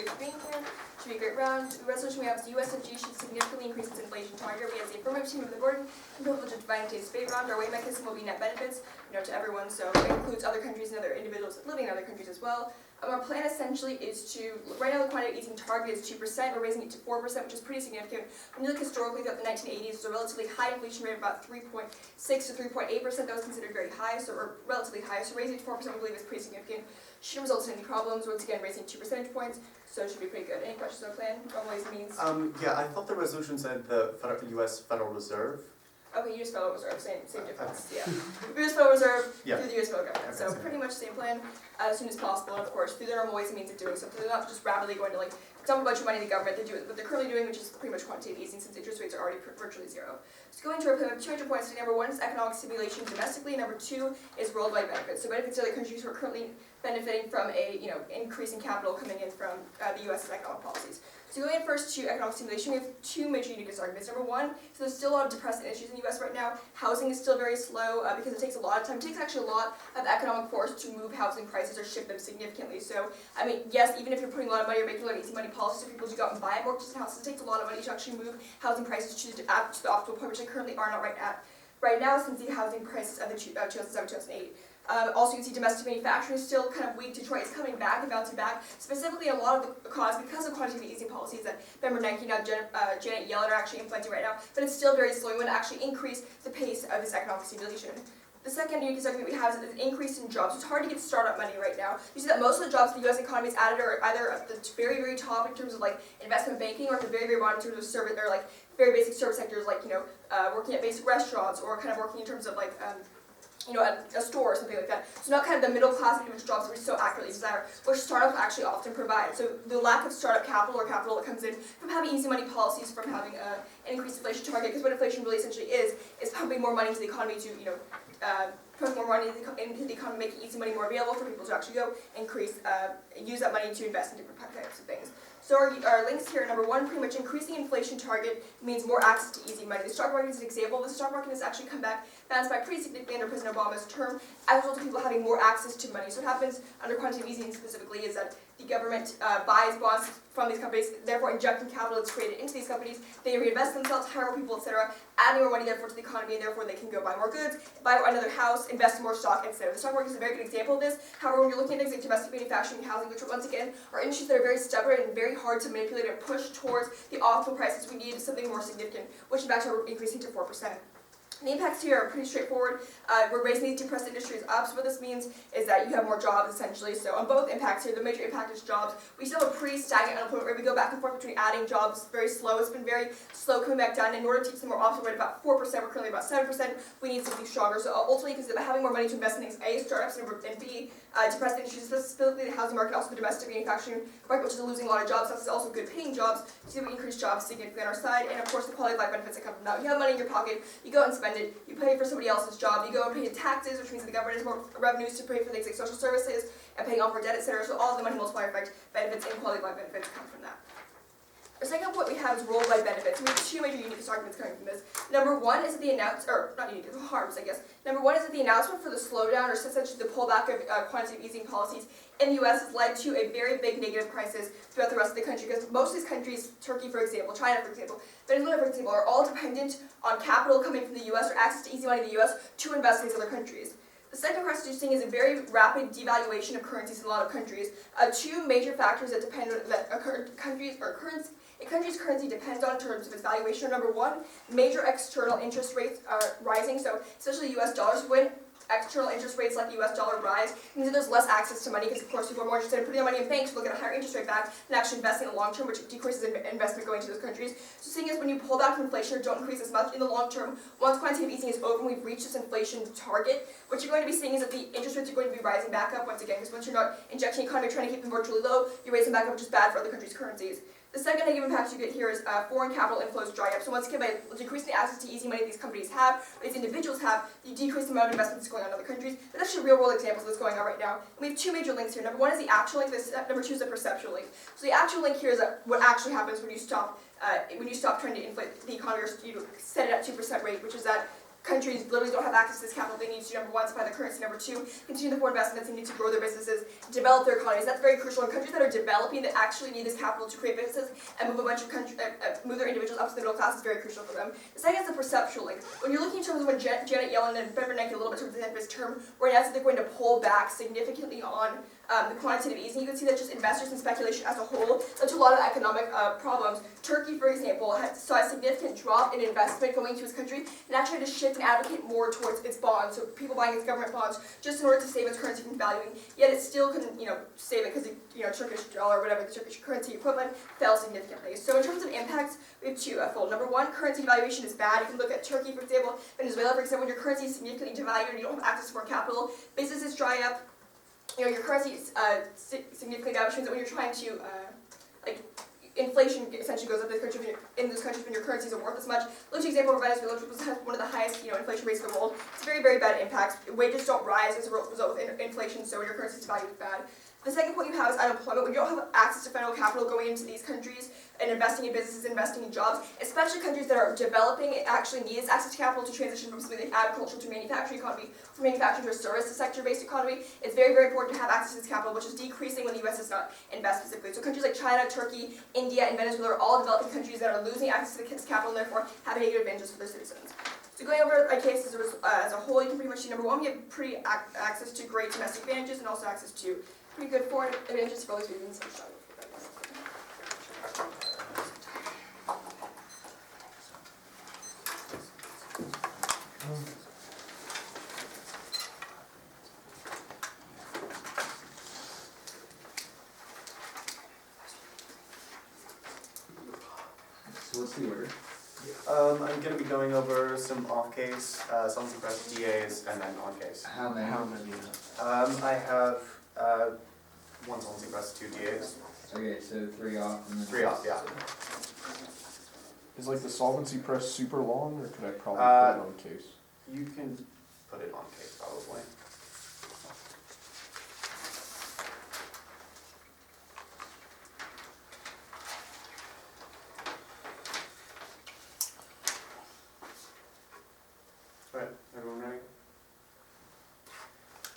everybody for being here. Should be a great round. The resolution we have is the USFG should significantly increase its inflation target. We have the Affirmative team of the board and privilege of dividing today's debate round. Our weight mechanism will be net benefits, to everyone, so it includes other countries and other individuals living in other countries as well. Our plan essentially is to, right now the quantitative easing target is 2%, we're raising it to 4%, which is pretty significant. When you look historically throughout the 1980s, there's a relatively high inflation rate of about 3.6 to 3.8%, that was considered very high, or relatively high, so raising it to 4% we believe is pretty significant. Shouldn't result in any problems, once again raising 2 percentage points, so it should be pretty good. Any questions on the plan, on ways and means? Yeah, I thought the resolution said the US Federal Reserve. Okay, US Federal Reserve, same difference, yeah. US Federal Reserve Yeah. through the US federal government, Okay, so pretty much same plan as soon as possible, and of course, through their normal ways and means of doing so. They're not just rapidly going to dump a bunch of money in the government, they do what they're currently doing, which is pretty much quantitative easing since interest rates are already virtually zero. So going to our plan, we have 200 points today. Number one is economic stimulation domestically, number two is worldwide benefits. So benefits to other countries who are currently benefiting from a increase in capital coming in from the US's economic policies. So going in first to economic stimulation, we have two major unique arguments. Number one, so there's still a lot of depressed industries in the US right now. Housing is still very slow because it takes a lot of time. It takes actually a lot of economic force to move housing prices or shift them significantly. So, I mean, yes, even if you're putting a lot of money or making a lot of easy money policies for people to go out and buy mortgages and houses, it takes a lot of money to actually move housing prices to the optimal point, which they currently are not right now since the housing prices of the 2007-2008. Also, you can see domestic manufacturing is still kind of weak. Detroit is coming back and bouncing back. Specifically, a lot of the cause because of quantitative easing policies that member Bernanke now Janet Yellen are actually implementing right now. But it's still very slow. We want to actually increase the pace of this economic stimulation. The second unique argument we have is an increase in jobs. It's hard to get startup money right now. You see that most of the jobs the U.S. economy is added are either at the very, very top in terms of investment banking, or at the very, very bottom in terms of service, or very basic service sectors working at basic restaurants, or kind of working in terms of at a store or something like that. So not kind of the middle class which jobs that we so accurately desire, which startups actually often provide. So the lack of startup capital or capital that comes in from having easy money policies, from having an increased inflation target, because what inflation really essentially is pumping more money into the economy to, put more money into the economy, making easy money more available for people to actually go use that money to invest in different types of things. So our links here, number one, pretty much increasing inflation target means more access to easy money. The stock market is an example. The stock market has actually bounced back pretty significantly under President Obama's term as a result of people having more access to money. So what happens under quantitative easing specifically is that the government buys bonds from these companies, therefore injecting capital that's created into these companies. They reinvest themselves, hire more people, etc., adding more money therefore to the economy, and therefore they can go buy more goods, buy another house, invest in more stock, etc. The stock market is a very good example of this. However, when you're looking at things like domestic manufacturing and housing, which once again are industries that are very stubborn and very hard to manipulate and push towards the optimal prices, we need something more significant, which in fact are increasing to 4%. The impacts here are pretty straightforward. We're raising these depressed industries up, so what this means is that you have more jobs essentially. So on both impacts here, the major impact is jobs. We still have a pretty stagnant unemployment rate. We go back and forth between adding jobs, very slow. It's been very slow coming back down. In order to keep some more optimal rate about 4%, we're currently about 7%. We need something stronger. So ultimately, because of having more money to invest in things, A, startups, and B, depressed industries, specifically the housing market, also the domestic manufacturing market, which is losing a lot of jobs. That's also good paying jobs. So we increase jobs significantly on our side, and of course the quality of life benefits that come from that. You have money in your pocket, you go and spend it, you pay for somebody else's job, you go and pay taxes, which means that the government has more revenues to pay for things like social services and paying off more debt, etc. So all of the money multiplier effect benefits and quality of life benefits come from that. The second point we have is worldwide benefits. We have two major unique arguments coming from this. Number one is that the harms, I guess. Number one is that the announcement for the slowdown, or essentially the pullback of quantitative easing policies in the U.S. has led to a very big negative crisis throughout the rest of the country, because most of these countries, Turkey for example, China for example, Venezuela for example, are all dependent on capital coming from the U.S. or access to easy money in the U.S. to invest in these other countries. The second crisis you're seeing is a very rapid devaluation of currencies in a lot of countries. Two major factors that depend on a country's currency depends on in terms of its valuation. Number one, major external interest rates are rising. So especially U.S. dollars, when external interest rates like the U.S. dollar rise, it means that there's less access to money, because of course people are more interested in putting their money in banks, so they'll get a higher interest rate back than actually investing in the long term, which decreases investment going to those countries. So seeing as when you pull back from inflation or don't increase as much in the long term, once quantitative easing is over and we've reached this inflation target, what you're going to be seeing is that the interest rates are going to be rising back up once again, because once you're not injecting the economy, trying to keep them virtually low, you raise them back up, which is bad for other countries' currencies. The second negative impact you get here is foreign capital inflows dry up. So once again, by decreasing the access to easy money these companies have, or these individuals have, you decrease the amount of investments going on in other countries. There's actually real-world examples of this going on right now. And we have two major links here. Number one is the actual link. Number two is the perceptual link. So the actual link here is that what actually happens when you stop trying to inflate the economy, or set it at 2% rate, which is that countries literally don't have access to this capital they need to, number one, supply the currency, number two, continue the foreign investments they need to grow their businesses, develop their economies. That's very crucial in countries that are developing that actually need this capital to create businesses and move a bunch of move their individuals up to the middle class is very crucial for them. The second is the perceptual link. When you're looking in terms of when Janet Yellen and Ben Bernanke a little bit towards the end of his term, were announced that they're going to pull back significantly on the quantitative easing, you can see that just investors and speculation as a whole led to a lot of economic problems. Turkey, for example, saw a significant drop in investment going into its country and actually had to shift and advocate more towards its bonds, so people buying its government bonds just in order to save its currency from valuing. Yet it still couldn't, save it because Turkish dollar, or whatever the Turkish currency equivalent, fell significantly. So in terms of impacts, we have twofold. Number one, currency devaluation is bad. You can look at Turkey, for example, Venezuela, for example, when your currency is significantly devalued and you don't have access to more capital, businesses dry up. Your currency is significantly damaged, means that when you're trying to, inflation essentially goes up in those countries when your currencies aren't worth as much. Look at the example of Venezuela, which has one of the highest, inflation rates in the world. It's very, very bad impacts. Wages don't rise as a result of inflation, so when your currency is valued is bad. The second point you have is unemployment. When you don't have access to federal capital going into these countries and investing in businesses, investing in jobs, especially countries that are developing, it actually needs access to capital to transition from something like agriculture to manufacturing economy, from manufacturing to a service sector-based economy. It's very, very important to have access to this capital, which is decreasing when the U.S. does not invest specifically. So countries like China, Turkey, India, and Venezuela are all developing countries that are losing access to this capital and therefore have negative advantages for their citizens. So going over my cases as a whole, you can pretty much see, number one, we have access to great domestic advantages and also access to pretty good foreign advantages for all these reasons. So what's the order? I'm going to be going over some off-case, some suppressed DAs, and then on-case. How many? I have one solvency press, 2 DAs. Okay, so 3 off and then 3 off, yeah. Is like the solvency press super long, or could I probably put it on case? You can put it on case, probably. Alright, everyone ready?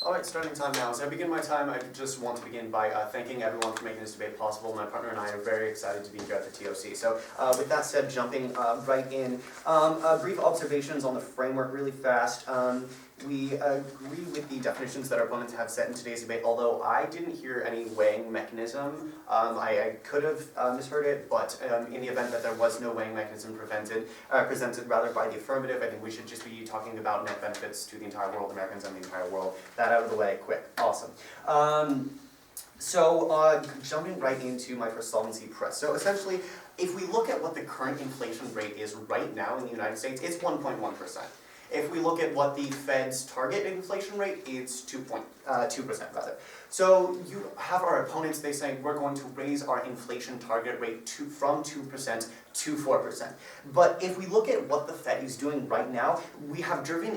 Alright, starting time now. As I begin my time, I just want to begin by thanking everyone for making this debate possible. My partner and I are very excited to be here at the TOC. So with that said, jumping right in, brief observations on the framework really fast. We agree with the definitions that our opponents have set in today's debate, although I didn't hear any weighing mechanism. I could have misheard it, but in the event that there was no weighing mechanism presented rather by the affirmative, I think we should just be talking about net benefits to the entire world, Americans and the entire world. That out of the way, quick, awesome. So jumping right into my first solvency press. So essentially, if we look at what the current inflation rate is right now in the United States, it's 1.1%. If we look at what the Fed's target inflation rate, it's 2% rather. So you have our opponents, they say we're going to raise our inflation target rate from 2% to 4%. But if we look at what the Fed is doing right now, we have driven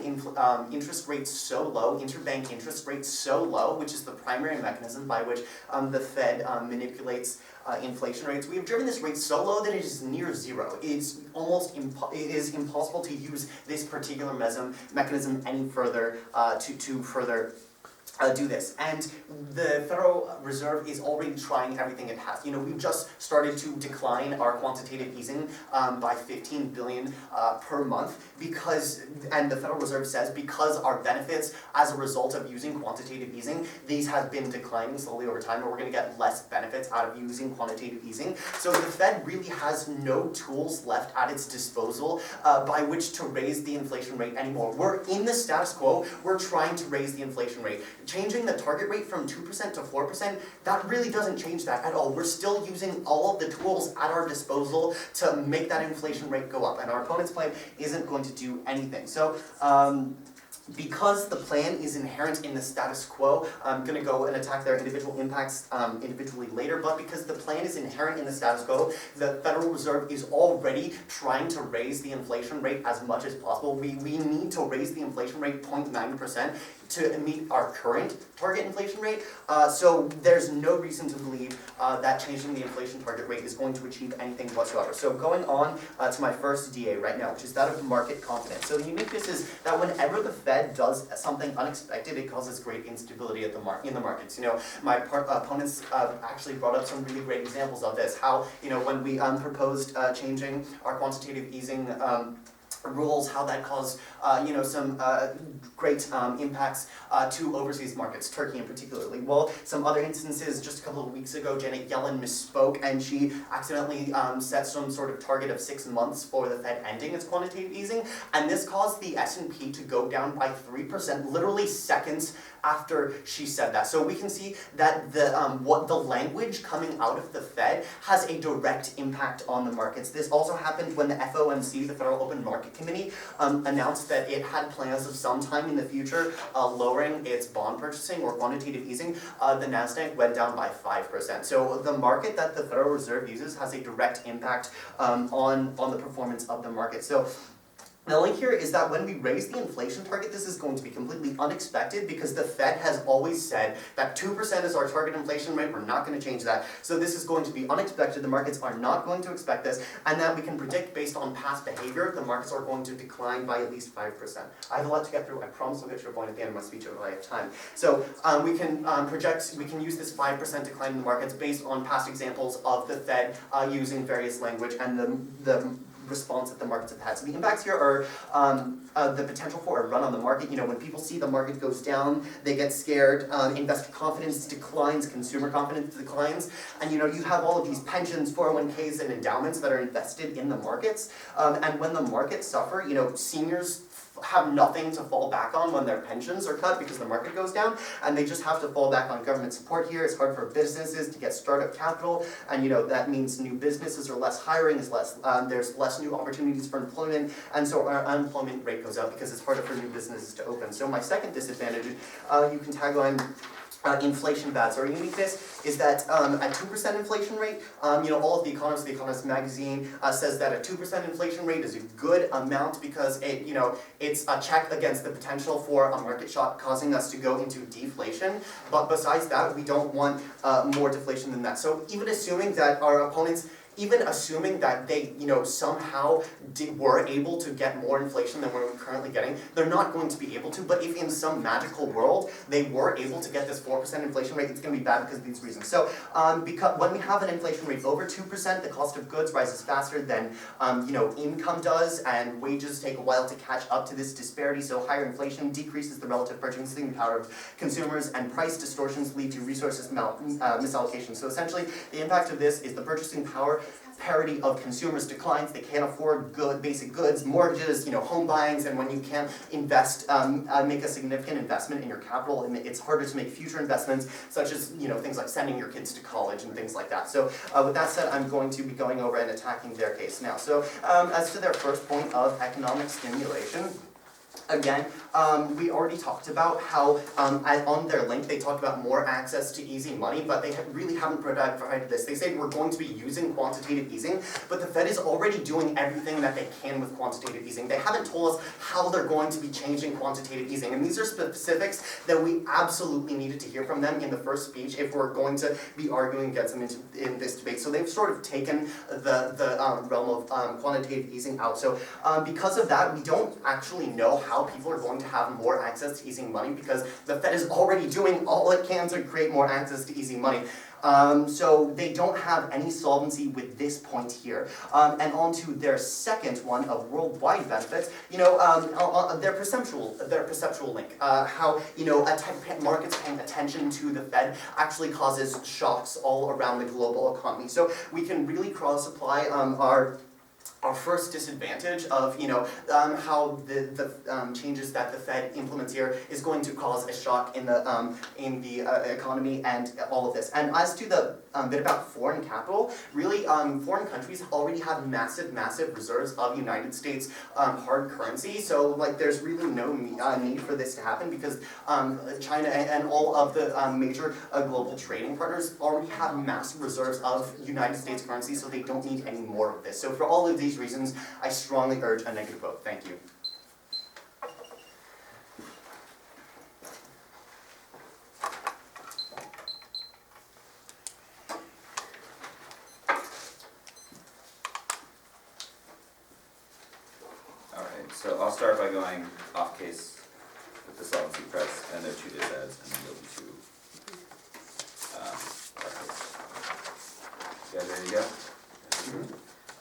interest rates so low, interbank interest rates so low, which is the primary mechanism by which the Fed manipulates inflation rates. We have driven this rate so low that it is near zero. It's almost it is impossible to use this particular mechanism any further to further do this. And the Federal Reserve is already trying everything it has. We've just started to decline our quantitative easing by 15 billion per month and the Federal Reserve says because our benefits as a result of using quantitative easing, these have been declining slowly over time, and we're going to get less benefits out of using quantitative easing. So the Fed really has no tools left at its disposal by which to raise the inflation rate anymore. We're in the status quo, we're trying to raise the inflation rate. Changing the target rate from 2% to 4%, that really doesn't change that at all. We're still using all of the tools at our disposal to make that inflation rate go up, and our opponent's plan isn't going to do anything. So, because the plan is inherent in the status quo, I'm going to go and attack their individual impacts individually later, but because the plan is inherent in the status quo, the Federal Reserve is already trying to raise the inflation rate as much as possible. We need to raise the inflation rate 0.9%. to meet our current target inflation rate. So there's no reason to believe that changing the inflation target rate is going to achieve anything whatsoever. So going on to my first DA right now, which is that of market confidence. So the uniqueness is that whenever the Fed does something unexpected, it causes great instability at in the markets. You know, my opponents actually brought up some really great examples of this. How, you know, when we proposed changing our quantitative easing rules, how that caused you know, some great impacts to overseas markets, Turkey in particularly. Well, some other instances, just a couple of weeks ago, Janet Yellen misspoke and she accidentally set some sort of target of 6 months for the Fed ending its quantitative easing, and this caused the S&P to go down by 3%, literally seconds after she said that. So we can see that the language coming out of the Fed has a direct impact on the markets. This also happened when the FOMC, the Federal Open Market Committee, announced that it had plans of sometime in the future lowering its bond purchasing or quantitative easing. The Nasdaq went down by 5%. So the market that the Federal Reserve uses has a direct impact on the performance of the market. So the link here is that when we raise the inflation target, this is going to be completely unexpected because the Fed has always said that 2% is our target inflation rate. We're not going to change that. So this is going to be unexpected. The markets are not going to expect this, and that we can predict based on past behavior, the markets are going to decline by at least 5%. I have a lot to get through. I promise I'll get to a point at the end of my speech if I have time. So we can we can use this 5% decline in the markets based on past examples of the Fed using various language and the response that the markets have had. So the impacts here are the potential for a run on the market. You know, when people see the market goes down, they get scared, investor confidence declines, consumer confidence declines, and you know, you have all of these pensions, 401ks, and endowments that are invested in the markets, and when the markets suffer, you know, seniors have nothing to fall back on when their pensions are cut because the market goes down, and they just have to fall back on government support here. It's hard for businesses to get startup capital, and you know, that means new businesses are less hiring, is less, there's less new opportunities for employment, and so our unemployment rate goes up because it's harder for new businesses to open. So my second disadvantage, you can tagline inflation bad. So our uniqueness is that at 2% inflation rate, you know, all of the Economist magazine says that a 2% inflation rate is a good amount because it, you know, it's a check against the potential for a market shock causing us to go into deflation. But besides that, we don't want more deflation than that. So even assuming that our opponents, even assuming that they, you know, somehow were able to get more inflation than we're currently getting, they're not going to be able to. But if in some magical world they were able to get this 4% inflation rate, it's going to be bad because of these reasons. So because when we have an inflation rate over 2%, the cost of goods rises faster than you know, income does, and wages take a while to catch up to this disparity. So higher inflation decreases the relative purchasing power of consumers, and price distortions lead to resources misallocation. So essentially, the impact of this is the purchasing power parity of consumers declines. They can't afford basic goods, mortgages, you know, home buyings, and when you can't invest, make a significant investment in your capital, and it's harder to make future investments, such as, you know, things like sending your kids to college and things like that. So with that said, I'm going to be going over and attacking their case now. So as to their first point of economic stimulation, again, we already talked about how on their link they talked about more access to easy money, but they really haven't provided this. They say we're going to be using quantitative easing, but the Fed is already doing everything that they can with quantitative easing. They haven't told us how they're going to be changing quantitative easing, and these are specifics that we absolutely needed to hear from them in the first speech if we're going to be arguing against them in this debate. So they've sort of taken the realm of quantitative easing out. So because of that, we don't actually know how people are going to have more access to easy money because the Fed is already doing all it can to create more access to easy money. So they don't have any solvency with this point here. And on to their second one of worldwide benefits, you know, their perceptual link. How, you know, markets paying attention to the Fed actually causes shocks all around the global economy. So we can really cross-apply our first disadvantage of, you know, how the changes that the Fed implements here is going to cause a shock in the economy and all of this. And as to the bit about foreign capital, really, foreign countries already have massive reserves of United States hard currency. So, like, there's really no need for this to happen because China and all of the major global trading partners already have massive reserves of United States currency, so they don't need any more of this. So for all of these reasons, I strongly urge a negative vote. Thank you. So I'll start by going off case with the solvency press and their two disads, and then go to our case. You guys ready to go?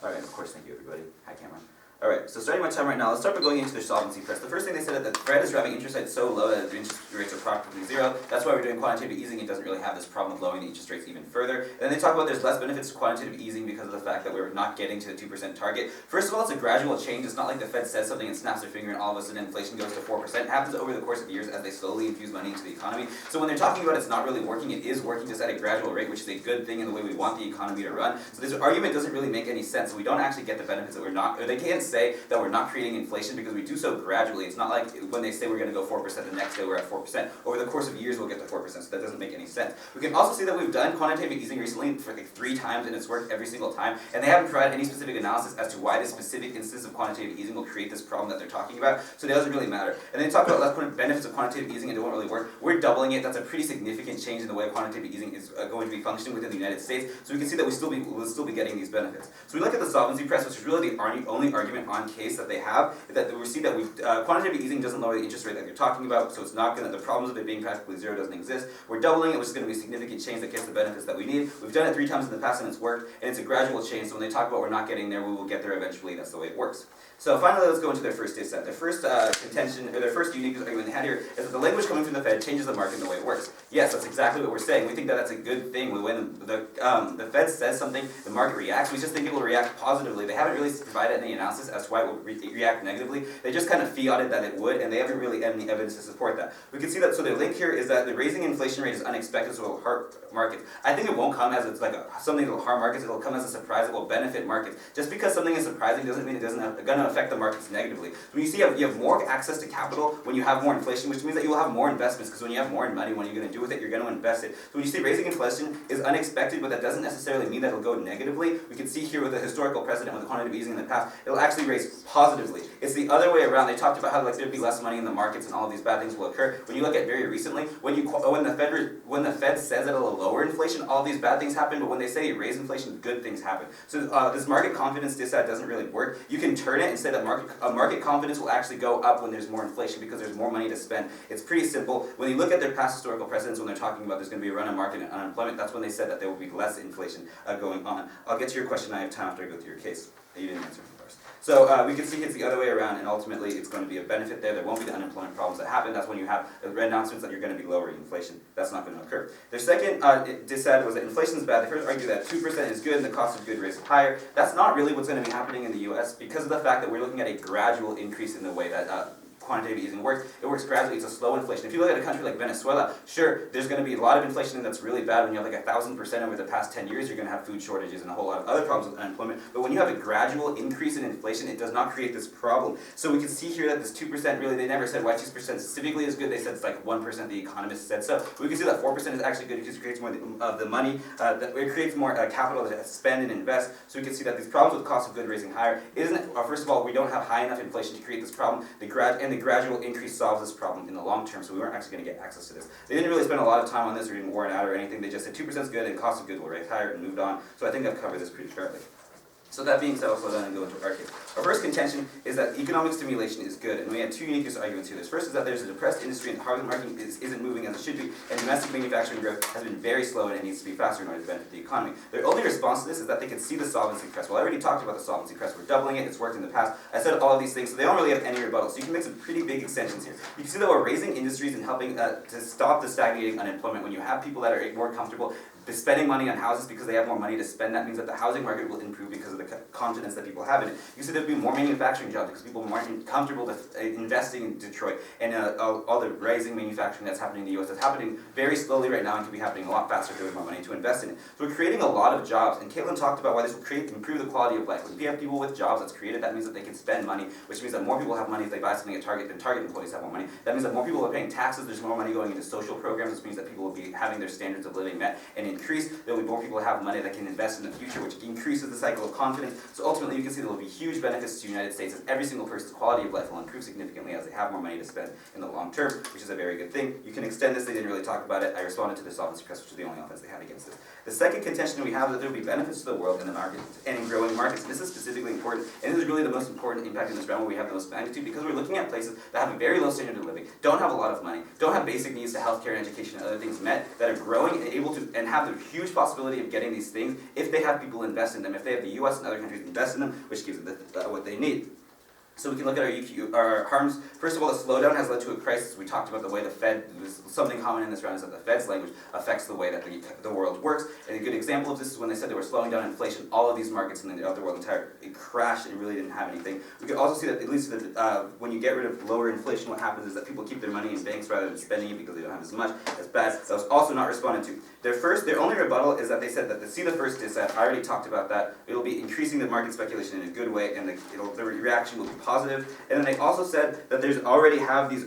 Alright, of course, thank you everybody. Hi Cameron. Alright, so starting my time right now, let's start by going into their solvency press. The first thing they said is that the Fed is driving interest rates so low that the interest rates are practically zero. That's why we're doing quantitative easing. It doesn't really have this problem of lowering the interest rates even further. And then they talk about there's less benefits to quantitative easing because of the fact that we're not getting to the 2% target. First of all, it's a gradual change. It's not like the Fed says something and snaps their finger and all of a sudden inflation goes to 4%. It happens over the course of years as they slowly infuse money into the economy. So when they're talking about it's not really working, it is working just at a gradual rate, which is a good thing in the way we want the economy to run. So this argument doesn't really make any sense. We don't actually get the benefits that we're not, or they can't say that we're not creating inflation because we do so gradually. It's not like when they say we're going to go 4%, the next day we're at 4%. Over the course of years we'll get to 4%, so that doesn't make any sense. We can also see that we've done quantitative easing recently for like 3 times and it's worked every single time, and they haven't provided any specific analysis as to why this specific instance of quantitative easing will create this problem that they're talking about, so it doesn't really matter. And they talk about less benefits of quantitative easing and it won't really work. We're doubling it. That's a pretty significant change in the way quantitative easing is going to be functioning within the United States, so we can see that we'll still be getting these benefits. So we look at the solvency press, which is really the only argument on case that they have, is that we see that quantitative easing doesn't lower the interest rate that you're talking about, so it's not going to, the problems of it being practically zero doesn't exist. We're doubling it, which is going to be a significant change that gets the benefits that we need. We've done it 3 times in the past and it's worked, and it's a gradual change, so when they talk about we're not getting there, we will get there eventually. That's the way it works. So finally, let's go into their first dissent. Their first contention, or their first unique argument they had here, is that the language coming from the Fed changes the market in the way it works. Yes, that's exactly what we're saying. We think that that's a good thing. When the Fed says something, the market reacts. We just think it will react positively. They haven't really provided any analysis as to why it will react negatively. They just kind of fiated that it would, and they haven't really had any evidence to support that. We can see that, so their link here is that the raising inflation rate is unexpected, so it will hurt markets. I think it won't come as it's like something that will harm markets. It will come as a surprise that will benefit markets. Just because something is surprising doesn't mean it doesn't going to affect the markets negatively. So when you see you have more access to capital when you have more inflation, which means that you will have more investments, because when you have more money, what are you going to do with it? You're going to invest it. So when you see raising inflation is unexpected, but that doesn't necessarily mean that it'll go negatively. We can see here with the historical precedent with the quantitative easing in the past, it'll actually raise positively. It's the other way around. They talked about how there'd be less money in the markets and all of these bad things will occur. When you look at very recently, when the Fed says that it'll lower inflation, all these bad things happen, but when they say you raise inflation, good things happen. So this market confidence dissat doesn't really work. You can turn it and say that market confidence will actually go up when there's more inflation because there's more money to spend. It's pretty simple. When you look at their past historical precedents, when they're talking about there's going to be a run on market and unemployment, that's when they said that there will be less inflation going on. I'll get to your question. I have time after I go through your case. You didn't answer me first. So we can see it's the other way around, and ultimately it's going to be a benefit there. There won't be the unemployment problems that happen. That's when you have announcements that you're going to be lowering inflation. That's not going to occur. Their second dissent was that inflation is bad. They first argued that 2% is good and the cost of goods raised higher. That's not really what's going to be happening in the U.S. because of the fact that we're looking at a gradual increase in the way that quantitative easing works. It works gradually. It's a slow inflation. If you look at a country like Venezuela, sure, there's going to be a lot of inflation that's really bad. When you have like 1,000% over the past 10 years, you're going to have food shortages and a whole lot of other problems with unemployment. But when you have a gradual increase in inflation, it does not create this problem. So we can see here that this 2% really, they never said why 2% specifically is good. They said it's like 1%. The economists said so. But we can see that 4% is actually good because it creates more of the money. It creates more capital to spend and invest. So we can see that these problems with cost of goods raising higher isn't. First of all, we don't have high enough inflation to create this problem. The gradual increase solves this problem in the long term, so we weren't actually going to get access to this. They didn't really spend a lot of time on this or didn't warn out or anything. They just said 2% is good and cost of goods will raise higher and moved on. So I think I've covered this pretty fairly. So that being said, I'll slow down and go into our case. Our first contention is that economic stimulation is good, and we have 2 unique arguments here. This first is that there's a depressed industry and the housing market isn't moving as it should be, and domestic manufacturing growth has been very slow and it needs to be faster in order to benefit the economy. Their only response to this is that they can see the solvency press. Well, I already talked about the solvency press. We're doubling it. It's worked in the past. I said all of these things, so they don't really have any rebuttals. So you can make some pretty big extensions here. You can see that we're raising industries and helping to stop the stagnating unemployment. When you have people that are more comfortable spending money on houses because they have more money to spend, that means that the housing market will improve because of the confidence that people have in it. You see there'll be more manufacturing jobs because people are more comfortable investing in Detroit, and all the rising manufacturing that's happening in the U.S. that's happening very slowly right now and can be happening a lot faster if there was more money to invest in it. So we're creating a lot of jobs, and Caitlin talked about why this will improve the quality of life. When we have people with jobs that's created, that means that they can spend money, which means that more people have money if they buy something at Target, then Target employees have more money. That means that more people are paying taxes, there's more money going into social programs, which means that people will be having their standards of living met and increase. There will be more people who have money that can invest in the future, which increases the cycle of confidence. So ultimately, you can see there will be huge benefits to the United States, as every single person's quality of life will improve significantly as they have more money to spend in the long term, which is a very good thing. You can extend this. They didn't really talk about it. I responded to the solvency press, which is the only offense they had against this. The second contention we have is that there will be benefits to the world and the market and in growing markets. And this is specifically important, and this is really the most important impact in this round where we have the most magnitude, because we're looking at places that have a very low standard of living, don't have a lot of money, don't have basic needs to healthcare and education and other things met, that are growing and able to, and have the huge possibility of getting these things if they have people invest in them, if they have the US and other countries invest in them, which gives them what they need. So we can look at our harms. First of all, the slowdown has led to a crisis. We talked about the way the Fed, something common in this round is that the Fed's language affects the way that the world works. And a good example of this is when they said they were slowing down inflation, all of these markets in the world it crashed and really didn't have anything. We could also see that at least when you get rid of lower inflation, what happens is that people keep their money in banks rather than spending it because they don't have as much. That's bad. That was also not responded to. Their only rebuttal is that they said that the first is that I already talked about that. It'll be increasing the market speculation in a good way, and the reaction will be positive. And then they also said that there's already have these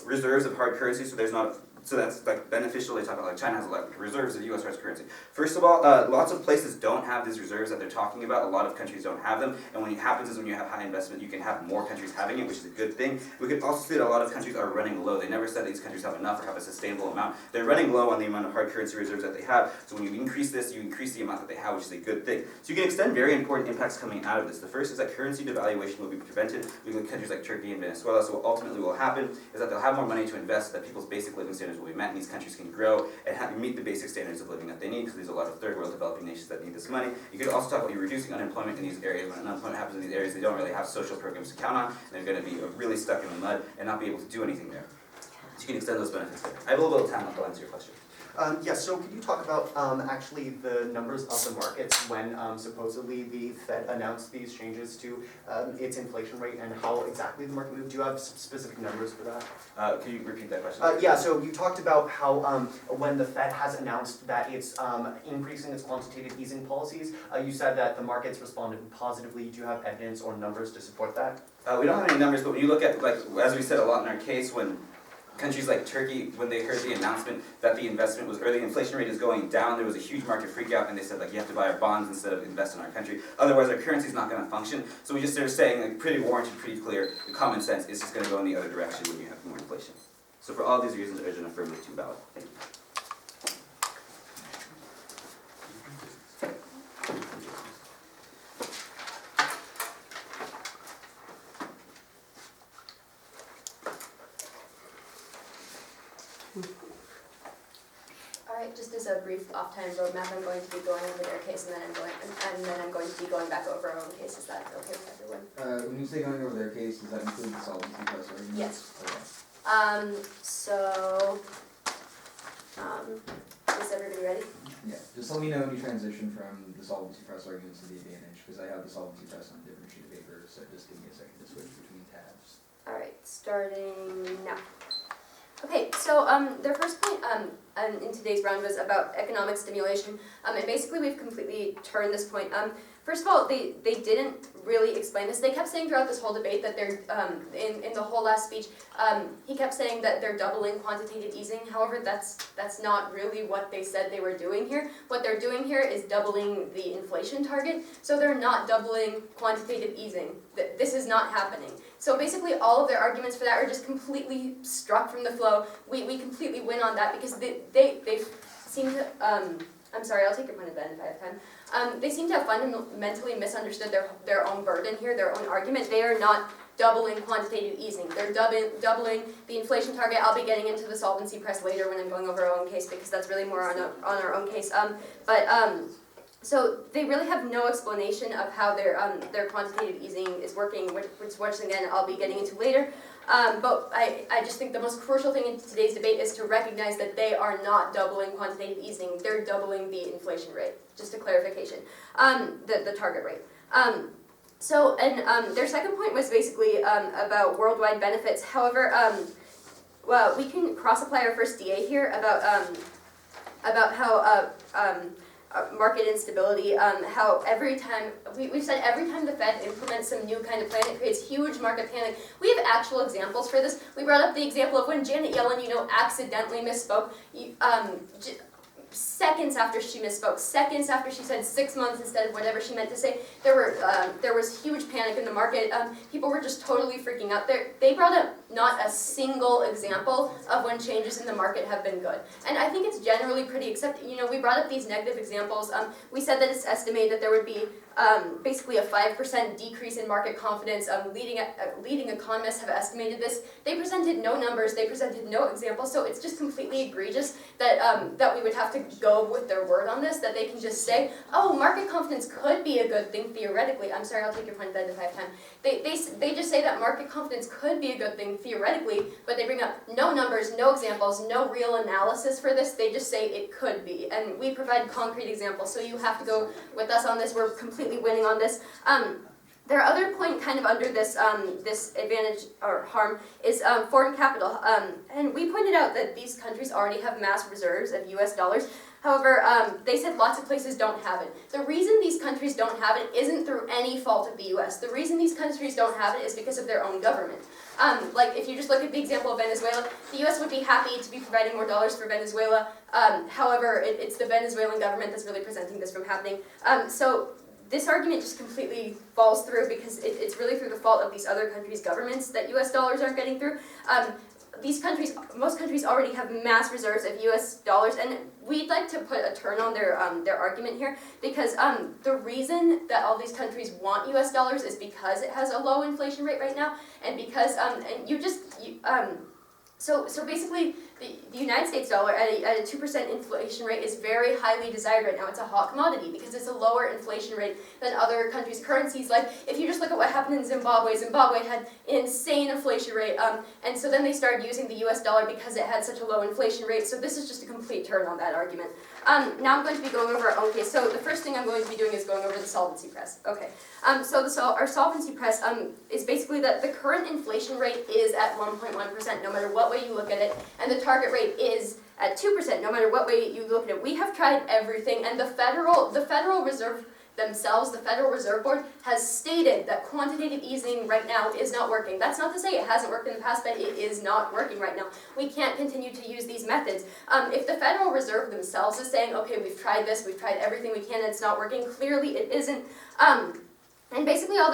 reserves of hard currency, so there's not. So that's like beneficial. They talk about like China has a lot of reserves of U.S. hard currency. First of all, lots of places don't have these reserves that they're talking about. A lot of countries don't have them, and what happens is when you have high investment, you can have more countries having it, which is a good thing. We could also see that a lot of countries are running low. They never said these countries have enough or have a sustainable amount. They're running low on the amount of hard currency reserves that they have. So when you increase this, you increase the amount that they have, which is a good thing. So you can extend very important impacts coming out of this. The first is that currency devaluation will be prevented. We look at countries like Turkey and Venezuela. So what ultimately will happen is that they'll have more money to invest, that people's basic living standards will be met, and these countries can grow and meet the basic standards of living that they need, because there's a lot of third world developing nations that need this money. You could also talk about you reducing unemployment in these areas. When unemployment happens in these areas, they don't really have social programs to count on, and they're going to be really stuck in the mud and not be able to do anything there. So you can extend those benefits there. I have a little bit of time left to answer your question. Yes, so could you talk about actually the numbers of the markets when supposedly the Fed announced these changes to its inflation rate, and how exactly the market moved? Do you have specific numbers for that? Can you repeat that question? Yeah, so you talked about how when the Fed has announced that it's increasing its quantitative easing policies, you said that the markets responded positively. Do you have evidence or numbers to support that? We don't have any numbers, but when you look at, like, as we said a lot in our case, when countries like Turkey, when they heard the announcement that the inflation rate is going down, there was a huge market freak out, and they said, like, you have to buy our bonds instead of invest in our country. Otherwise, our currency is not going to function. So we just started saying, like, pretty warranted, pretty clear, the common sense is just going to go in the other direction when you have more inflation. So for all these reasons, urge an affirmative 2 ballot. Thank you. Alright, just as a brief off-time roadmap, I'm going to be going over their case, and then I'm going to be going back over our own case. Is that okay with everyone? When you say going over their case, does that include the solvency press arguments? Yes. Okay. Is everybody ready? Yeah, just let me know when you transition from the solvency press arguments to the advantage, because I have the solvency press on a different sheet of paper, so just give me a second to switch between tabs. Alright, starting now. Okay, so their first point in today's round was about economic stimulation, and basically we've completely turned this point. First of all, they didn't really explain this. They kept saying throughout this whole debate that they're, in the whole last speech, he kept saying that they're doubling quantitative easing. However, that's not really what they said they were doing here. What they're doing here is doubling the inflation target, so they're not doubling quantitative easing. This is not happening. So basically all of their arguments for that are just completely struck from the flow. We completely win on that because they seem to, I'm sorry, I'll take your point of Ben if I have time. They seem to have fundamentally misunderstood their own burden here, their own argument. They are not doubling quantitative easing. They're doubling the inflation target. I'll be getting into the solvency press later when I'm going over our own case, because that's really more on our own case. So they really have no explanation of how their quantitative easing is working, which again I'll be getting into later. But I just think the most crucial thing in today's debate is to recognize that they are not doubling quantitative easing, they're doubling the inflation rate. Just a clarification, the target rate. Their second point was basically about worldwide benefits. However, well, we can cross-apply our first DA here about how market instability, how every time, we've said every time the Fed implements some new kind of plan, it creates huge market panic. We have actual examples for this. We brought up the example of when Janet Yellen, accidentally misspoke. seconds after she misspoke, seconds after she said 6 months instead of whatever she meant to say, there was huge panic in the market. People were just totally freaking out. They brought up not a single example of when changes in the market have been good. And I think it's generally pretty accepted. We brought up these negative examples. We said that it's estimated that there would be basically a 5% decrease in market confidence. Leading economists have estimated this. They presented no numbers, they presented no examples, so it's just completely egregious that we would have to go with their word on this, that they can just say, oh, market confidence could be a good thing theoretically. I'm sorry, I'll take your point back if I have time. They just say that market confidence could be a good thing theoretically, but they bring up no numbers, no examples, no real analysis for this. They just say it could be, and we provide concrete examples, so you have to go with us on this. We're completely winning on this. Their other point kind of under this this advantage or harm is foreign capital. And we pointed out that these countries already have mass reserves of US dollars. However, they said lots of places don't have it. The reason these countries don't have it isn't through any fault of the US. The reason these countries don't have it is because of their own government. Like if you just look at the example of Venezuela, the US would be happy to be providing more dollars for Venezuela. However, it's the Venezuelan government that's really preventing this from happening. So this argument just completely falls through because it's really through the fault of these other countries' governments that US dollars aren't getting through. These countries, most countries already have mass reserves of US dollars, and we'd like to put a turn on their argument here because the reason that all these countries want US dollars is because it has a low inflation rate right now, and because so basically, the United States dollar at a 2% inflation rate is very highly desired right now. It's a hot commodity because it's a lower inflation rate than other countries' currencies. Like, if you just look at what happened in Zimbabwe, Zimbabwe had an insane inflation rate, and so then they started using the US dollar because it had such a low inflation rate. So this is just a complete turn on that argument. Now I'm going to be going over, okay, so the first thing I'm going to be doing is going over the solvency press. Okay, our solvency press is basically that the current inflation rate is at 1.1%, no matter what way you look at it, and the target rate is at 2%, no matter what way you look at it. We have tried everything, and the Federal Reserve themselves, the Federal Reserve Board, has stated that quantitative easing right now is not working. That's not to say it hasn't worked in the past, but it is not working right now. We can't continue to use these methods. If the Federal Reserve themselves is saying, okay, we've tried this, we've tried everything we can, and it's not working, clearly it isn't. And basically, all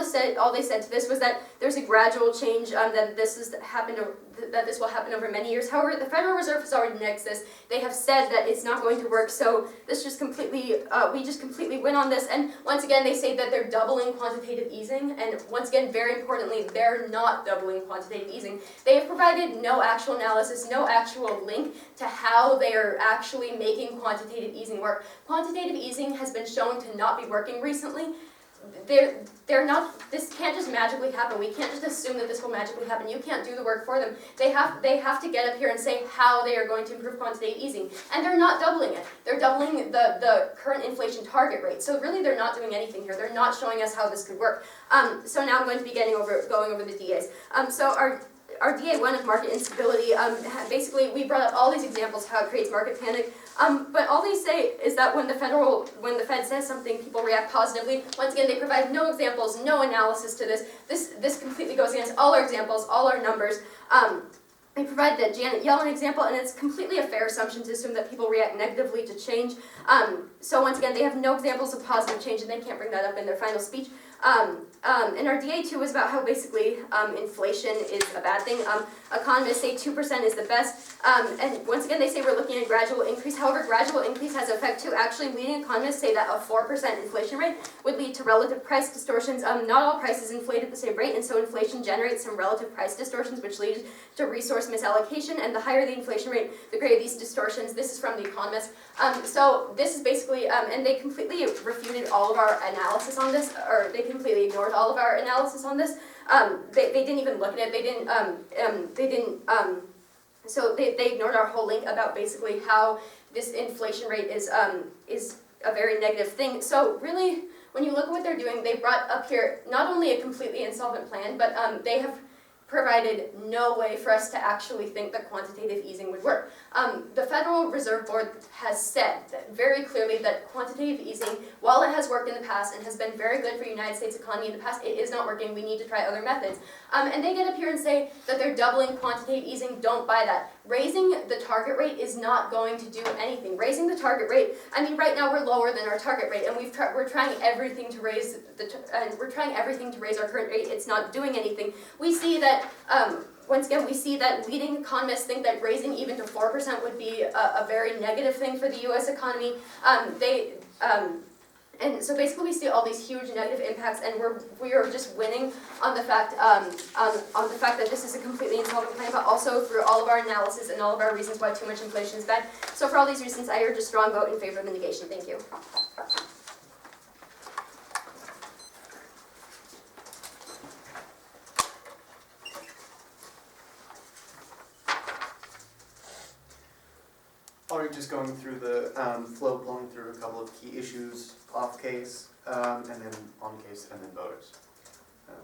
they said to this was that there's a gradual change, that this will happen over many years. However, the Federal Reserve has already nixed this. They have said that it's not going to work. So this just completely, we just completely win on this. And once again, they say that they're doubling quantitative easing. And once again, very importantly, they're not doubling quantitative easing. They have provided no actual analysis, no actual link to how they are actually making quantitative easing work. Quantitative easing has been shown to not be working recently. They're not, this can't just magically happen. We can't just assume that this will magically happen. You can't do the work for them. They have to get up here and say how they are going to improve quantitative easing. And they're not doubling it. They're doubling the current inflation target rate. So really they're not doing anything here. They're not showing us how this could work. So now I'm going to be going over the DAs. So our DA1 of market instability, basically we brought up all these examples of how it creates market panic. But all they say is that when the Fed says something, people react positively. Once again, they provide no examples, no analysis to this. This completely goes against all our examples, all our numbers. They provide the Janet Yellen example, and it's completely a fair assumption to assume that people react negatively to change. So once again, they have no examples of positive change, and they can't bring that up in their final speech. And our DA2 was about how basically inflation is a bad thing. Economists say 2% is the best. And once again, they say we're looking at gradual increase. However, gradual increase has effect too. Actually, leading economists say that a 4% inflation rate would lead to relative price distortions. Not all prices inflate at the same rate, and so inflation generates some relative price distortions, which lead to resource misallocation. And the higher the inflation rate, the greater these distortions. This is from The Economist. So this is basically, and they completely refuted all of our analysis on this, or they completely ignored all of our analysis on this. They didn't even look at it. So they ignored our whole link about basically how this inflation rate is a very negative thing. So really, when you look at what they're doing, they brought up here not only a completely insolvent plan, but they have provided no way for us to actually think that quantitative easing would work. The Federal Reserve Board has said that very clearly that quantitative easing, while it has worked in the past and has been very good for the United States economy in the past, it is not working. We need to try other methods. And they get up here and say that they're doubling quantitative easing. Don't buy that. raising the target rate is not going to do anything. Raising the target rate, I mean, right now we're lower than our target rate, and we're trying everything to raise our current rate. It's not doing anything. We see that. Once again, we see that leading economists think that raising even to 4% would be a very negative thing for the U.S. economy. And so basically we see all these huge negative impacts, and we are just winning on the fact on the fact that this is a completely insolvent plan, but also through all of our analysis and all of our reasons why too much inflation is bad. So for all these reasons, I urge a strong vote in favor of the negation. Thank you. Alright, just going through the flow, blowing through a couple of key issues, off case, and then on case, and then voters.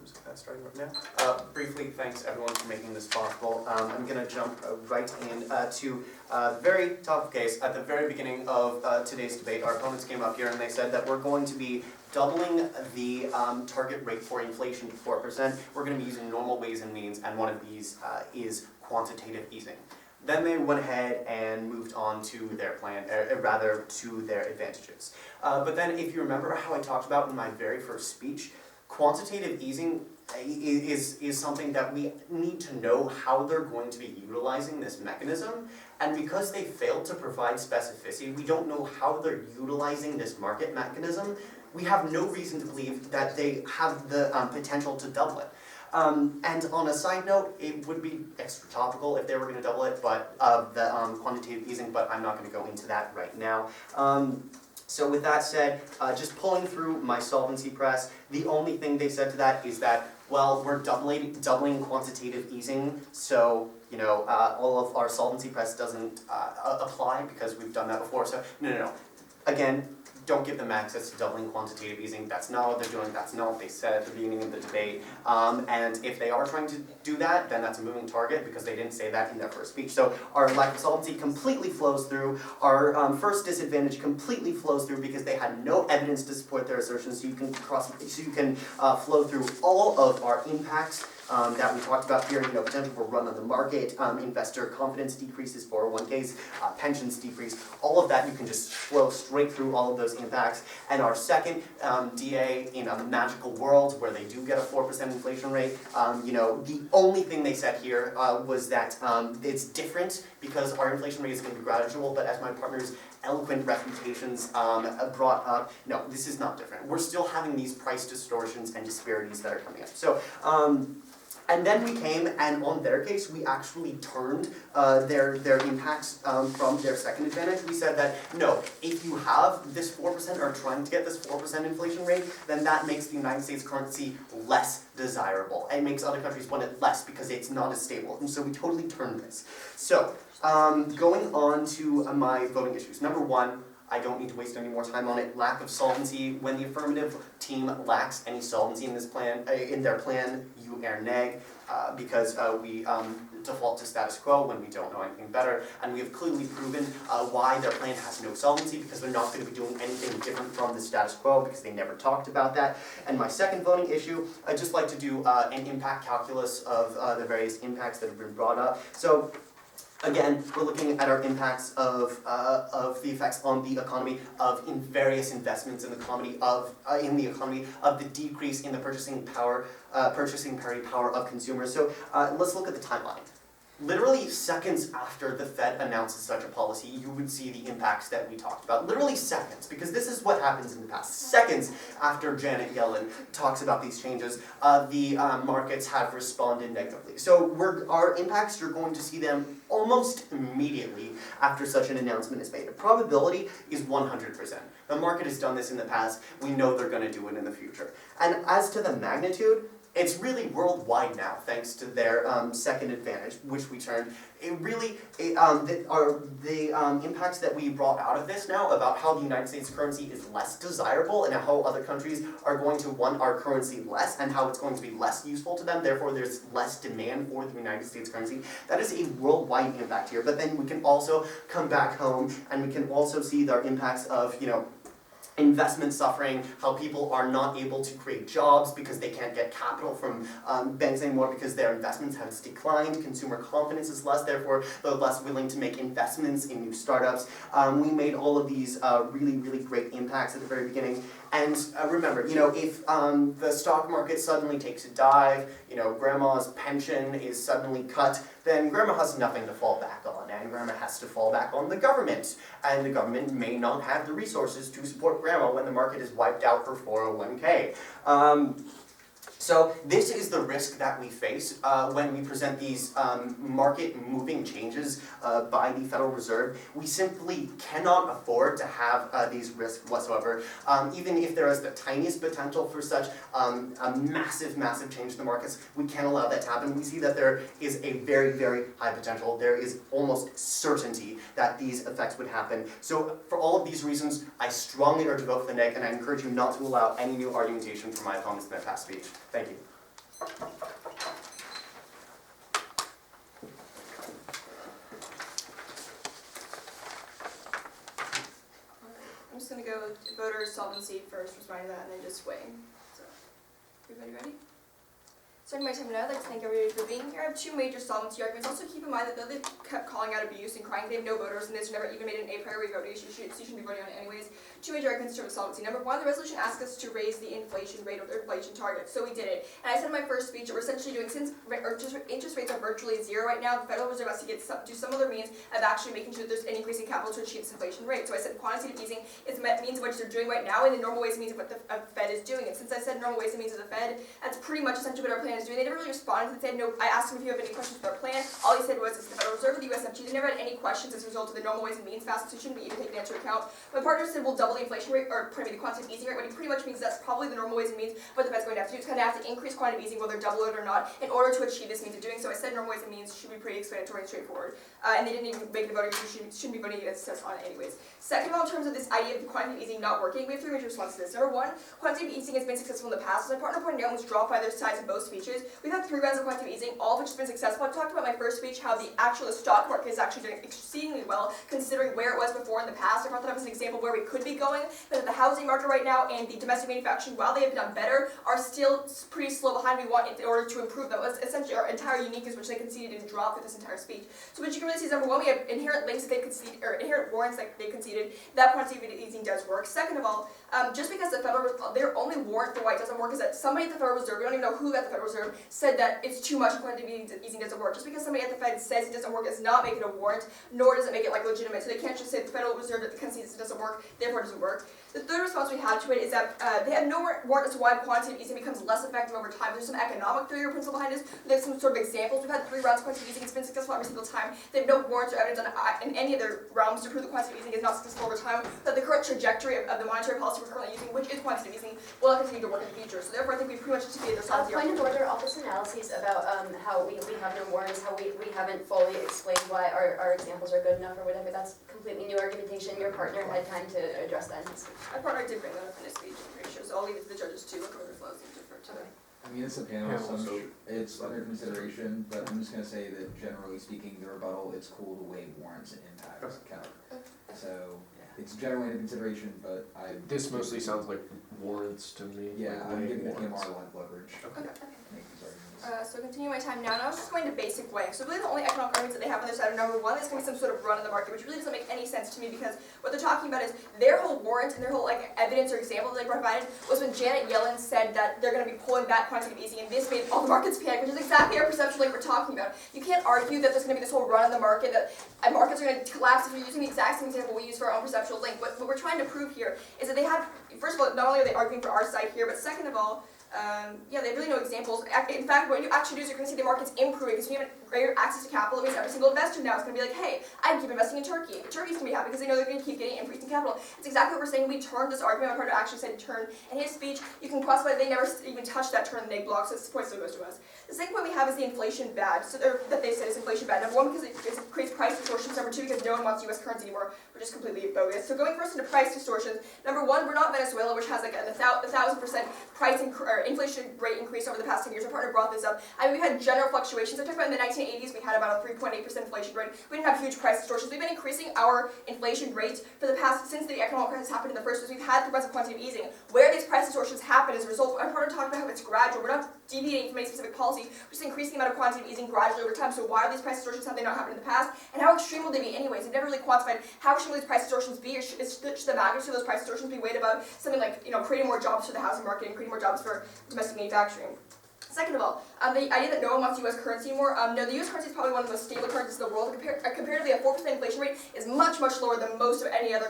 So that's starting right now. Briefly, thanks everyone for making this possible. I'm going to jump right in to the very top of case. At the very beginning of today's debate, our opponents came up here and they said that we're going to be doubling the target rate for inflation to 4%. We're going to be using normal ways and means, and one of these is quantitative easing. Then they went ahead and moved on to their plan, rather to their advantages. But then if you remember how I talked about in my very first speech, quantitative easing is something that we need to know how they're going to be utilizing this mechanism. And because they failed to provide specificity, we don't know how they're utilizing this market mechanism. We have no reason to believe that they have the potential to double it. And on a side note, it would be extra topical if they were going to double it, but the quantitative easing, but I'm not going to go into that right now. So with that said, just pulling through my solvency press, the only thing they said to that is that, well, we're doubling quantitative easing, so, you know, all of our solvency press doesn't apply because we've done that before, so no. Again, don't give them access to doubling quantitative easing. That's not what they're doing. That's not what they said at the beginning of the debate. And if they are trying to do that, then that's a moving target because they didn't say that in their first speech. So our lack of solvency completely flows through. Our first disadvantage completely flows through because they had no evidence to support their assertions. So you can flow through all of our impacts that we talked about here, you know, potential for run on the market, investor confidence decreases, 401ks, pensions decrease, all of that you can just flow straight through all of those impacts. And our second DA in a magical world where they do get a 4% inflation rate, you know, the only thing they said here was that it's different because our inflation rate is going to be gradual, but as my partner's eloquent refutations brought up, no, this is not different. We're still having these price distortions and disparities that are coming up. So, and then we came, and on their case, we actually turned their impacts from their second advantage. We said that, no, if you have this 4% or trying to get this 4% inflation rate, then that makes the United States currency less desirable. It makes other countries want it less because it's not as stable. And so we totally turned this. So, going on to my voting issues. Number one, I don't need to waste any more time on it. Lack of solvency. When the affirmative team lacks any solvency in this plan, in their plan, you err neg, because we default to status quo when we don't know anything better. And we have clearly proven why their plan has no solvency, because they're not going to be doing anything different from the status quo, because they never talked about that. And my second voting issue, I'd just like to do an impact calculus of the various impacts that have been brought up. So, again, we're looking at our impacts of the effects on the economy of in various investments in the economy of the decrease in the purchasing parity power of consumers. So let's look at the timeline. Literally seconds after the Fed announces such a policy, you would see the impacts that we talked about. Literally seconds, because this is what happens in the past. Seconds after Janet Yellen talks about these changes, the markets have responded negatively. So our impacts, you're going to see them almost immediately after such an announcement is made. The probability is 100%. The market has done this in the past. We know they're going to do it in the future. And as to the magnitude, it's really worldwide now, thanks to their second advantage, which we turned. The impacts that we brought out of this now about how the United States currency is less desirable and how other countries are going to want our currency less and how it's going to be less useful to them, therefore there's less demand for the United States currency. That is a worldwide impact here, but then we can also come back home and we can also see our impacts of, you know, investment suffering, how people are not able to create jobs because they can't get capital from banks anymore because their investments have declined, consumer confidence is less, therefore they're less willing to make investments in new startups. We made all of these really, really great impacts at the very beginning. And remember, if the stock market suddenly takes a dive, grandma's pension is suddenly cut, then grandma has nothing to fall back on, and grandma has to fall back on the government. And the government may not have the resources to support grandma when the market is wiped out for 401k. So this is the risk that we face when we present these market-moving changes by the Federal Reserve. We simply cannot afford to have these risks whatsoever. Even if there is the tiniest potential for such a massive, massive change in the markets, we can't allow that to happen. We see that there is a very, very high potential. There is almost certainty that these effects would happen. So for all of these reasons, I strongly urge a vote for the neg, and I encourage you not to allow any new argumentation from my opponents in their past speech. Thank you. I'm just gonna go voter solvency first, responding to that, and then just weighing. So, everybody ready? Starting my time now, I'd like to thank everybody for being here. I have two major solvency arguments. Also keep in mind that though they've kept calling out abuse and crying, they have no voters in this, never even made an a priori vote issue, so you shouldn't be voting on it anyways. Two major arguments to solvency. Number one, the resolution asks us to raise the inflation rate or the inflation target, so we did it. And I said in my first speech that we're essentially doing, since interest rates are virtually zero right now, the Federal Reserve has to do some other means of actually making sure that there's an increase in capital to achieve this inflation rate. So I said quantitative easing is means of what they're doing right now, and the normal ways and means of what the Fed is doing. And since I said normal ways and means of the Fed, that's pretty much essentially what our plan is doing. They never really responded. They said no. I asked them if you have any questions about our plan. All he said was it's the Federal Reserve or the USFG. They never had any questions as a result of the normal ways and means fast, so it shouldn't be even taken into account. My partner said we'll double the inflation rate, or the quantitative easing rate. What he pretty much means that's probably the normal ways and means. What the Fed's going to have to do is kind of have to increase quantitative easing, whether double it or not, in order to achieve this means of doing so. I said normal ways and means should be pretty explanatory and straightforward, and they didn't even make the voting, so shouldn't be voting against us on it anyways. Second of all, in terms of this idea of the quantitative easing not working, we have three major responses to this. Number one, quantitative easing has been successful in the past. As my partner pointed out, was dropped by their sides in both speeches. We've had 3 rounds of quantitative easing, all of which has been successful. I talked about in my first speech how the stock market is actually doing exceedingly well considering where it was before in the past. I brought that up as an example where we could be going, but the housing market right now and the domestic manufacturing, while they have done better, are still pretty slow behind. We want in order to improve them. That's essentially our entire uniqueness, which they conceded and dropped with this entire speech. So what you can really see is number one, we have inherent links that they conceded, or inherent warrants that they conceded. That quantitative easing does work. Second of all, just because the their only warrant for why it doesn't work is that somebody at the Federal Reserve, we don't even know who at the Federal Reserve, said that it's too much quantitative easing doesn't work. Just because somebody at the Fed says it doesn't work does not make it a warrant, nor does it make it legitimate. So they can't just say the Federal Reserve that concedes it doesn't work, therefore it doesn't work. The third response we have to it is that they have no warrant as to why quantitative easing becomes less effective over time. There's some economic theory or principle behind this. There's some sort of examples. We've had 3 rounds of quantitative easing. It's been successful every single time. They have no warrants or evidence in any of their realms to prove that quantitative easing is not successful over time. That the current trajectory of the monetary policy we're currently using, which is quantitative easing, will not continue to work in the future. So therefore, I think we pretty much defeated their solvency Point of order, all this analysis about how we have no warrants, how we haven't fully explained why our examples are good enough or whatever, that's completely new argumentation. Your partner had time to address that in his speech. My partner did bring that up in his speech, I'm pretty sure, so I'll leave it to the judges to look over the flows and defer to them. I mean, it's a panel, so it's under consideration, but I'm just gonna say that generally speaking, the rebuttal, it's cool to weigh warrants and impacts count. So, it's generally under consideration, but This mostly sounds like warrants to me. yeah, I'm giving the PMR a lot of leverage. Okay. Make these arguments. So continue my time now. Now I'm just going to basic weighing. So really the only economic arguments that they have on their side are number one, there's going to be some sort of run in the market, which really doesn't make any sense to me because what they're talking about is their whole warrant and their whole evidence or example that they provided was when Janet Yellen said that they're going to be pulling back quantitative easing, and this made all the markets panic, which is exactly our perception like we're talking about. You can't argue that there's going to be this whole run in the market, that markets are going to collapse if you're using the exact same example we use for our own perceptual link. What we're trying to prove here is that they have, first of all, not only are they arguing for our side here, but second of all, they have really no examples. In fact, what you actually do is you're going to see the markets improving because we have greater access to capital. It means every single investor now is going to be like, hey, I can keep investing in Turkey. Turkey's going to be happy because they know they're going to keep getting increasing capital. It's exactly what we're saying. We turned this argument. My partner actually said turn. In his speech, you can classify they never even touched that turn in the block, so this point still goes to us. The second point we have is the inflation bad. So that they said is inflation bad. Number one, because it creates price distortions. Number two, because no one wants U.S. currency anymore, which is completely bogus. So going first into price distortions. Number one, we're not Venezuela, which has like a 1,000% inflation rate increase over the past 10 years. Our partner brought this up. I mean, we've had general fluctuations. I talked about in the 1980s, we had about a 3.8% inflation rate. We didn't have huge price distortions. We've been increasing our inflation rate for the past, since the economic crisis happened in the first place. We've had progressive quantitative easing. Where these price distortions happen as a result, our partner talked about how it's gradual. We're not deviating from any specific policy. We're just increasing the amount of quantitative easing gradually over time. So why are these price distortions? Have they not happened in the past? And how extreme will they be anyways? They've never really quantified how extreme will these price distortions be, or should the magnitude of those price distortions be weighed above something like, creating more jobs for the housing market and creating more jobs for domestic manufacturing. Second of all, the idea that no one wants U.S. currency anymore. No, the U.S. currency is probably one of the most stable currencies in the world. Comparatively, a 4% inflation rate is much, much lower than most of any other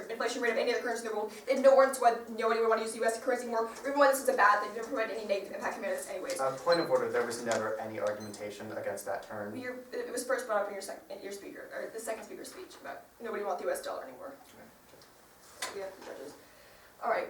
inflation rate of any other currency in the world. They have no warrants why nobody would want to use the U.S. currency anymore, or even why this is a bad thing. They don't provide any negative impact on this anyways. Point of order, there was never any argumentation against that term. It was first brought up in your speaker, or the second speaker's speech, about nobody wants the U.S. dollar anymore. Yeah, judges. All right.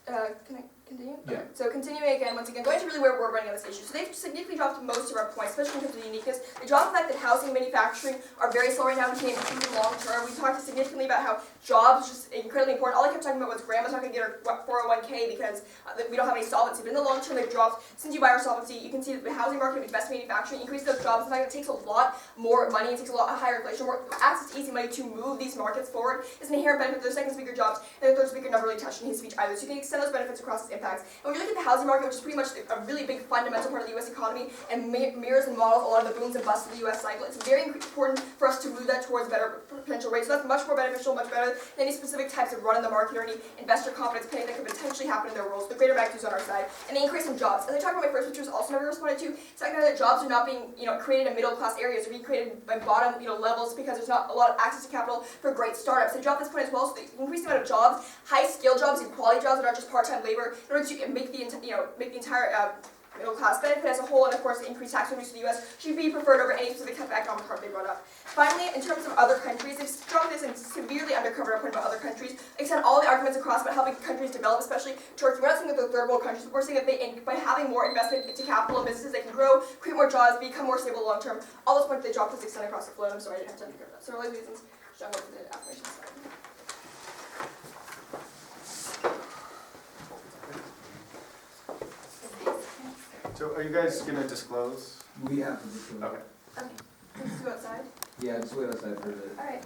Can I continue? Yeah. So continuing again, once again, going to really where we're running on this issue. So they've significantly dropped most of our points, especially in terms of the uniqueness. They dropped the fact that housing and manufacturing are very slow right now and can't improve long term. We talked significantly about how jobs are just incredibly important. All I kept talking about was grandma's not going to get her 401k because we don't have any solvency. But in the long term, they've dropped. Since you buy our solvency, you can see that the housing market, investment manufacturing, increase those jobs. In fact, it takes a lot more money. It takes a lot higher inflation, more access to easy money to move these markets forward. Is an inherent benefit of the second speaker jobs, and the third speaker never really touched in his speech either. So you can extend those benefits across its impacts. And when you look at the housing market, which is pretty much a really big fundamental part of the U.S. economy, and mirrors and models a lot of the booms and busts of the U.S. cycle, it's very important for us to move that towards better potential rates. So that's much more beneficial, much better than any specific types of run in the market or any investor confidence planning that could potentially happen in their worlds. The greater magnitude is on our side, and the increase in jobs. As I talked about my first, which was also never responded to, it's like that jobs are not being created in middle class areas, or being created by bottom levels because there's not a lot of access to capital for great startups. They dropped this point as well, so they increase the amount of jobs, high skill jobs, and quality jobs that aren't just part-time labor, in order to make the entire middle class benefit as a whole, and of course increased tax revenues to the U.S. should be preferred over any specific type of economic part they brought up. Finally, in terms of other countries, they've dropped this and severely undercovered our point about other countries. They extend all the arguments across about helping countries develop, especially Turkey. We're not saying that they're third world countries, but we're saying that by having more investment into capital and businesses, they can grow, create more jobs, become more stable long term. All those points they dropped is extend across the flow. I'm sorry I didn't have time to cover that. So early reasons, John, go to the affirmation slide. So are you guys going to disclose? We have to disclose. Okay. Okay. Let's go outside. Yeah, just wait outside for the. All right.